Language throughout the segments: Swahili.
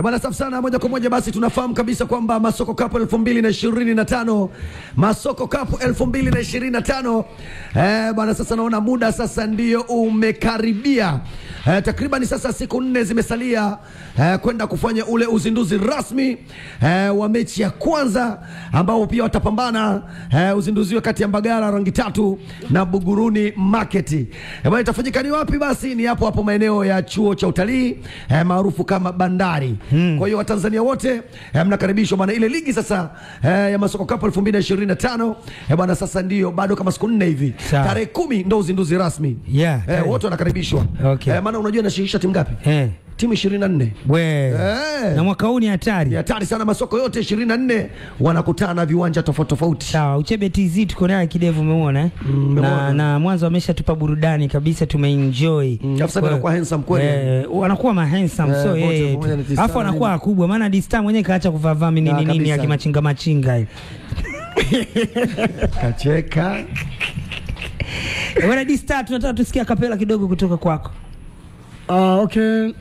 Bwana safi sana, moja kwa moja basi tunafahamu kabisa kwamba Masoko Cup 2025 Masoko Cup 2025 bwana, sasa naona muda sasa ndio umekaribia. Takriban sasa siku 4 zimesalia kwenda kufanya ule uzinduzi rasmi wa mechi ya kwanza ambao pia watapambana uzinduzi kati ya Mbagala Rangi Tatu na Buguruni Market. Bwana, itafanyika ni wapi? Basi ni hapo maeneo ya chuo cha utalii maarufu kama Bandari. Kwa hiyo Watanzania wote mnakaribishwa bwana. Ile ligi sasa ya Masoko Cup 2025 bwana, sasa ndio bado kama siku 4 hivi. Tarehe 10 ndio uzinduzi rasmi. Wote wanakaribishwa. Maana unajua inashirikisha timu ngapi? Timu 24. Na mwaka huu ni hatari. Ni hatari sana, masoko yote 24 wanakutana viwanja tofauti tofauti. Sawa, Uchebe TZ tuko naye kidevu, umeona na mwanzo ameshatupa burudani kabisa, tumeenjoy. Afisa anakuwa handsome kweli. Wanakuwa handsome, so afu anakuwa kubwa, maana Dista mwenyewe kaacha kuvaa nini ya machinga hivi. Kacheka. Bwana Dista, tunataka tusikie kapela kidogo kutoka kwako. Okay.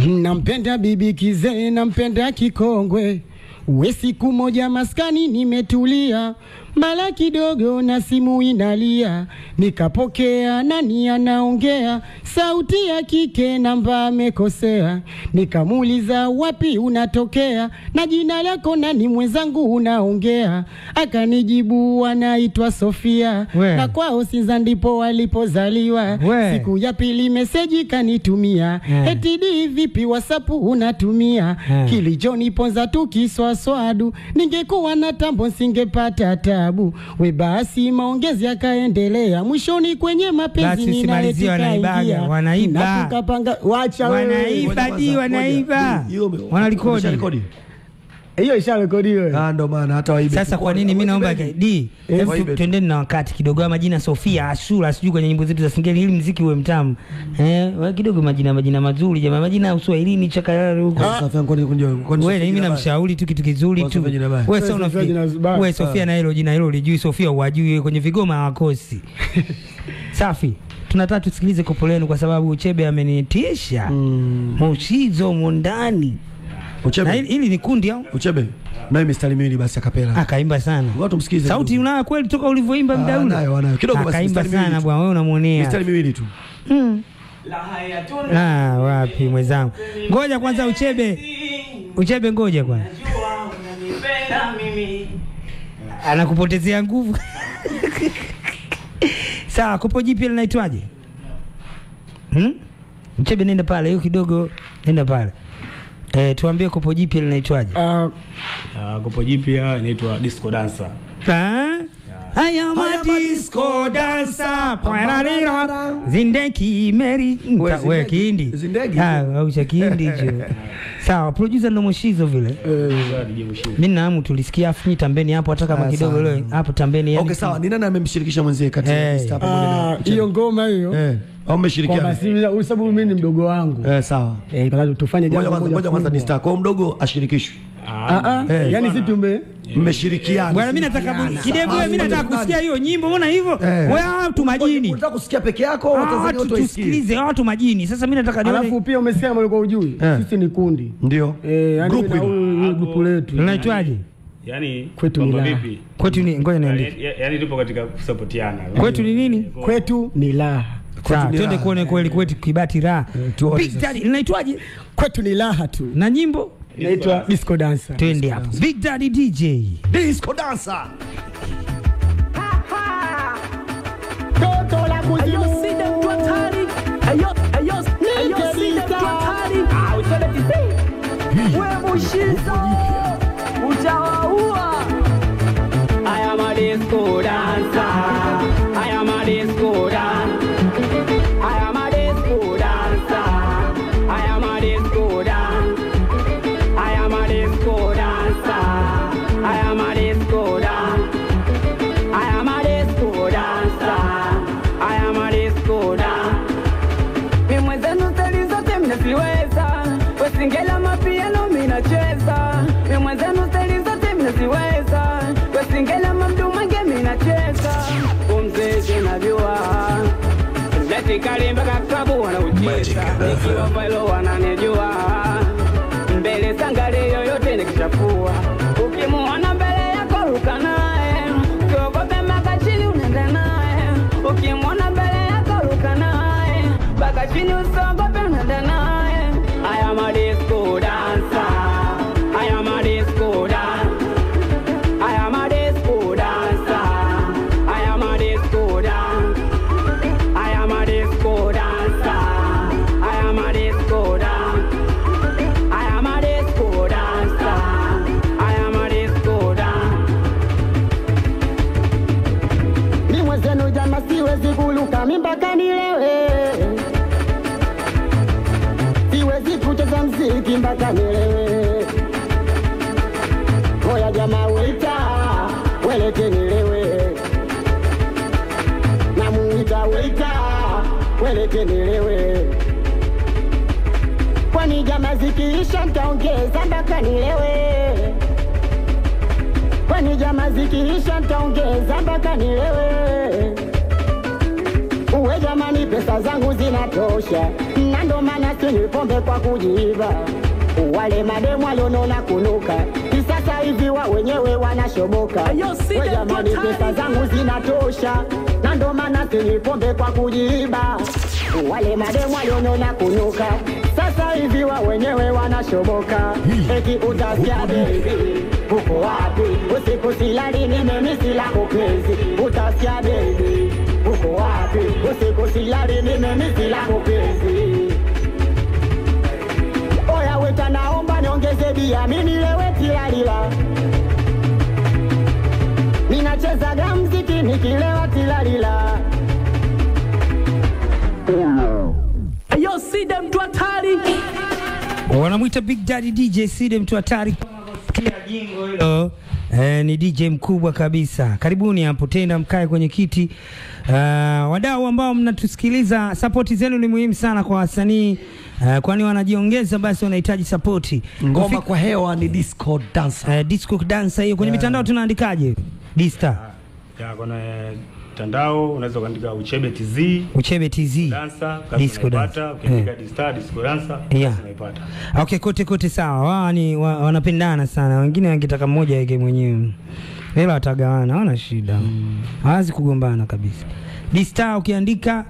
Nampenda bibi kizee, nampenda kikongwe. We siku moja maskani nimetulia, mala kidogo na simu inalia, nikapokea nani anaongea, sauti ya kike namba amekosea, nikamuuliza wapi unatokea, na jina lako nani mwenzangu unaongea, akanijibu anaitwa Sofia, na kwao Sinza ndipo walipozaliwa. Siku ya pili meseji kanitumia, eti di vipi WhatsApp unatumia, kilichoniponza tukiswaswadu, ningekuwa na tambo singepata tabu. We basi maongezi yakaendelea, mwishoni kwenye mapenzi ninaletika ingia. Wanaiba. Tukapanga wacha wanaiba. Wanarekodi. Hiyo isharekodiwa. Ndio maana hata waibe. Sasa kwa nini mimi naomba twendeni na wakati kidogo, majina Sofia, Ashura, sijui kwenye nyimbo zetu za Singeli ili muziki uwe mtamu. Kidogo majina mazuri jamaa, majina ya Uswahilini chakayari huko. Wewe mimi namshauri tu kitu kizuri tu. Wewe sasa unafikiri wewe Sofia na hilo jina hilo ulijui, Sofia wajui kwenye vigoma hawakosi. Safi. Tunataka tusikilize kopo lenu kwa sababu Uchebe amenitisha. Mshizo mondani. Uchebe. Na hili ni kundi au? Uchebe. Na mistari miwili basi akapela. Akaimba sana. Watu msikize. Sauti unayo kweli toka ulivyoimba muda ule? Nayo. Kidogo basi akaimba sana bwana, wewe unamuonea. Mistari miwili tu. Wapi mwenzangu? Ngoja kwanza Uchebe ngoja kwanza. Najua unanipenda mimi. Anakupotezea nguvu. Sawa, kopo jipya linaitwaje? Uchebe nenda pale, hiyo kidogo nenda pale. Tuambie kopo jipya linaitwaje? Kopo jipya inaitwa Disco Dancer. I am a disco dancer. Zindeki Mary. Wewe Kindi. Zindegi. Au cha Kindi hicho. Sawa, producer ndo Mshizo vile. Mimi na Amu tulisikia afu tambeni hapo hata kama kidogo leo. Hapo tambeni yani. Okay, sawa. Ni nani amemshirikisha mwenzie kati ya Mr. pamoja na hiyo ngoma hiyo? Au mmeshirikiana? Kwa basi sababu mimi ni mdogo wangu. Sawa. Lazima tufanye jambo moja kwanza Mr. Kwa mdogo ashirikishwe. Yani sisi mmeshirikiana. Bwana mimi nataka kidevu, mimi nataka kusikia hiyo nyimbo, unaona hivyo? Wewe watu majini. Unataka kusikia peke yako au Watanzania wote wasikie? Tusikilize watu majini. Sasa mimi nataka nione. Alafu pia umesikia mliko ujui. Sisi ni kundi. Ndio. Yani grupu letu. Linaitwaje? Yani kwetu ni vipi? Kwetu ni ngoja niandike. Yani tupo katika kusapotiana. Kwetu ni nini? Kwetu ni raha. Twende kuone kweli kwetu Kibati raha. Big Daddy linaitwaje? Kwetu ni raha tu. Na nyimbo inaitwa Disco Dancer. Twende hapo. Big Daddy DJ. Disco Dancer. Toto la kuzimu. Ayo si dem tu hatari. Ayo si dem tu hatari. Uchele tisi. Wewe Mshizo. Utawaua. I am a disco dancer. I am a disco dancer. I am a disco dancer. I am a disco dancer. I am a disco dancer. I am a disco dancer. I am a disco dancer. I am a disco dancer. Mimi mwenzenu stali zote mnaziweza. Wesingela mapiano mimi nacheza. Mimi mwenzenu stali zote mnaziweza. Wesingela mamduma mimi nacheza. Umzee najua. Leti kalimba kwa klabu wanaucheza. Nikiwa pale wananijua. kuchafua. Ukimuona mbele yako ruka naye, usiogope mpaka chini unaenda naye. Ukimuona mbele yako ruka naye, mpaka chini usiogope unaenda naye. I am a disco dancer, I am a disco dancer, I am a disco dancer, I am a disco dancer, I am a disco dancer, I am a disco dancer, I am a disco dancer, I am a disco dancer. Ni mwezenu jama siwezi kuluka mpaka nilewe, siwezi kucheza mziki mpaka nilewe. Oya jama wita, welete nilewe. Namuita wita, welete nilewe. Kwani jama zikiisha nitaongeza mpaka nilewe. Kwani jama zikiisha nitaongeza mpaka nilewe. Uwe jamani pesa zangu zinatosha, na ndo maana sinywi pombe kwa kujiiba. Wale mademu walionona kunuka, sasa hivi wa wenyewe wanashoboka. Uwe jamani pesa zangu zinatosha, na ndo maana sinywi pombe kwa kujiiba. Wale mademu walionona kunuka, sasa hivi wa wenyewe wanashoboka. Eti utasikia baby, uko wapi? Usiku silali nimemisi lako penzi. Utasikia baby, uko wapi? Usiku silali nimemisi lako penzi. Oya weta naomba niongeze bia, mimi nilewe tilalila. Ninachezaga mziki nikilewa tilalila. Yo, see them to hatari. Wanamuita Big Daddy DJ Side mtu hatari. Kia jingo hilo. Ni DJ mkubwa kabisa. Karibuni hapo tena mkae kwenye kiti. Wadau ambao mnatusikiliza, support zenu ni muhimu sana kwa wasanii. Kwani wanajiongeza basi wanahitaji support. Ngoma kwa hewa ni disco dancer. Disco dancer hiyo kwenye mitandao tunaandikaje? D-Star. Ya kuna mtandao unaweza kuandika Uchebe TZ. Uchebe TZ. Dancer, Disco dancer. Ukiandika D-Star Disco dancer, unaipata. Okay, kote sawa. Wao ni wanapendana sana. Wengine wangetaka mmoja yake mwenyewe. Hela watagawana, hawana shida. Hawazi kugombana kabisa. D-Star ukiandika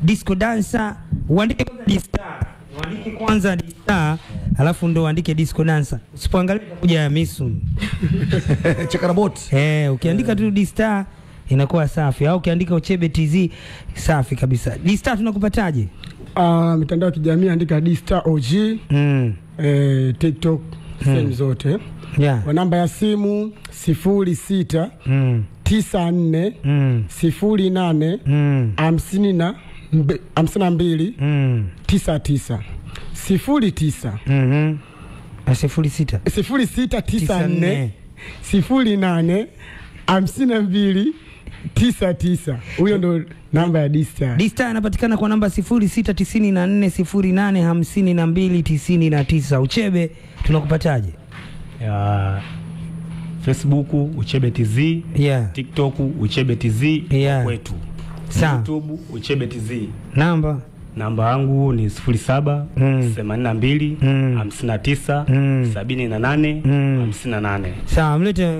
Disco dancer, uandike kwanza D-Star. Uandike kwanza D-Star, alafu ndo uandike Disco dancer. Usipoangalia kuja ya Misun. Chakarabot. Ukiandika tu D-Star inakuwa safi. Au ukiandika Uchebe TZ safi kabisa. D-Star tunakupataje? Mitandao ya kijamii andika D-Star OG. TikTok sehemu zote. Kwa namba ya simu 06 94 08 52 99 09 06 94 08 52 99. Huyo ndo namba ya D-Star. D-Star anapatikana kwa namba 0694 08 52 99. Uchebe tunakupataje? Facebook Uchebe TZ, TikTok Uchebe TZ, kwetu. YouTube Uchebe TZ. Namba yangu ni 07 82 59 78 58. Sawa, mlete wa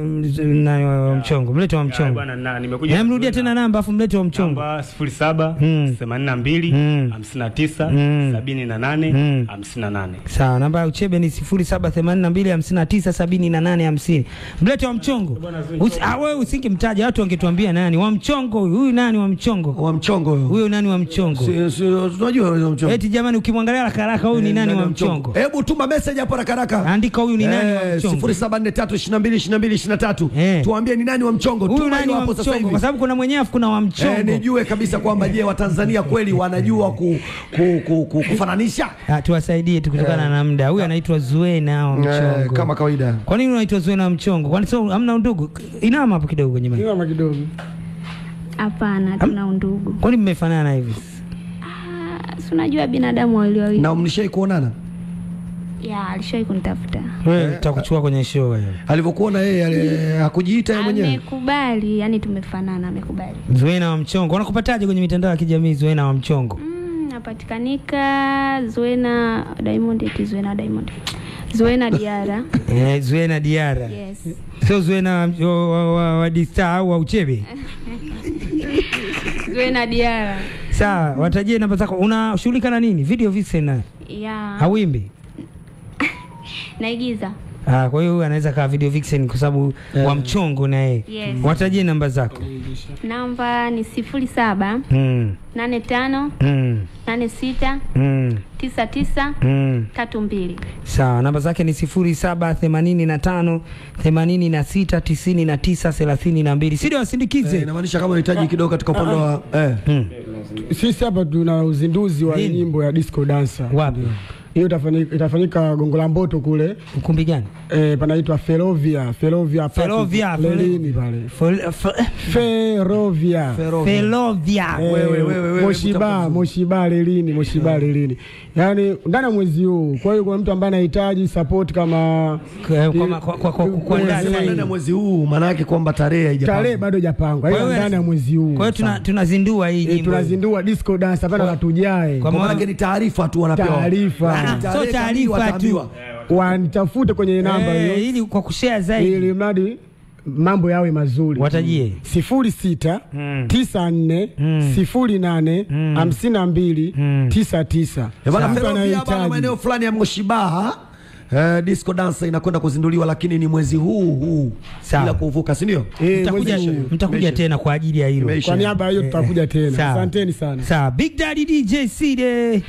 mchongo. Mlete wa mchongo. Bwana nimekuja. Mrudia tena namba afu mlete wa mchongo. Namba 07 82 59 78 58. Sawa, namba ya Uchebe ni 07 82 59 78 50. Mlete wa mchongo. Wewe usingemtaja, watu wangetuambia nani wa mchongo huyu. Huyu nani wa mchongo? Wa mchongo huyo. Huyo nani wa mchongo? Unajua wa mchongo. Eti jamani, ukimwangalia haraka huyu ni nani wa mchongo? Hebu tuma message hapo haraka. Andika huyu ni nani wa mchongo? 0743222223. Tuambie ni nani wa mchongo. Tuma hiyo hapo sasa hivi. Kwa sababu kuna mwenyewe kuna wa mchongo. Nijue kabisa kwamba je, wa Tanzania kweli wanajua kufananisha? Tuwasaidie tukutokana na muda. Huyu anaitwa Zuena wa mchongo. Kama kawaida. Kwa nini unaitwa Zuena wa mchongo? Kwani sio hamna undugu? Inama hapo kidogo kwenye mic. Inama kidogo. Hapana, tuna undugu. Kwani mmefanana hivi? Unajua binadamu wawili. Na mlishai kuonana? Ya, alishawahi kunitafuta. Wewe tutakuchukua kwenye show wewe. Alivyokuona yeye hakujiita yeye mwenyewe. Amekubali, yani tumefanana, amekubali. Zuena wa mchongo. Wanakupataje kwenye mitandao ya kijamii Zuena wa mchongo? Napatikanika Zuena Diamond, eti Zuena Diamond. Zuena Diara. Zuena Diara. Yes. Sio Zuena wa Dista au wa Uchebe. Zuena Diara. Sawa, watajie namba zako. Unashughulika na nini? Video vixen na? Yeah. Hawimbi? Naigiza. Kwa hiyo anaweza kaa video vixen kwa sababu wa mchongo na yeye. Yes. Watajie namba zako. Namba ni 07 85 86 99 32. Sawa, namba zake ni 0785 86 99 32. Sidi wasindikize. Inamaanisha kama unahitaji kidogo katika upande wa Sisi hapa tuna uzinduzi wa nyimbo ya Disco Dancer. Wapi? Hiyo itafanyika Gongo la Mboto kule. Ukumbi gani? Panaitwa Felovia Lelini pale. Felovia. Wewe Moshiba Lelini. Yaani ndani ya mwezi huu. Kwa hiyo kuna mtu ambaye anahitaji support kama kwa ndani ya mwezi huu, maana yake kwamba tarehe haijapangwa. Tarehe bado haijapangwa. Hiyo ndani ya mwezi huu. Kwa hiyo tunazindua hii nyimbo. Tunazindua Disco Dance hapana watujae. Kwa maana yake ni taarifa tu wanapewa. Taarifa. So taarifa tu. Wanitafute kwenye namba hiyo ili kwa kushare zaidi. Ili mradi mambo yawe mazuri. Watajie 06 94 08 52 99. Bwana Felovia bwana maeneo fulani ya Moshibaha. Disco Dance inakwenda kuzinduliwa lakini ni mwezi huu bila kuvuka, si ndio? Mtakuja tena kwa ajili ya hilo. Kwa niaba hiyo tutakuja tena. Asanteni sana. Sawa, Big Daddy DJ Side.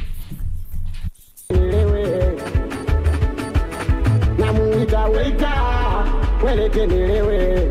Namuita weka weleke nilewe.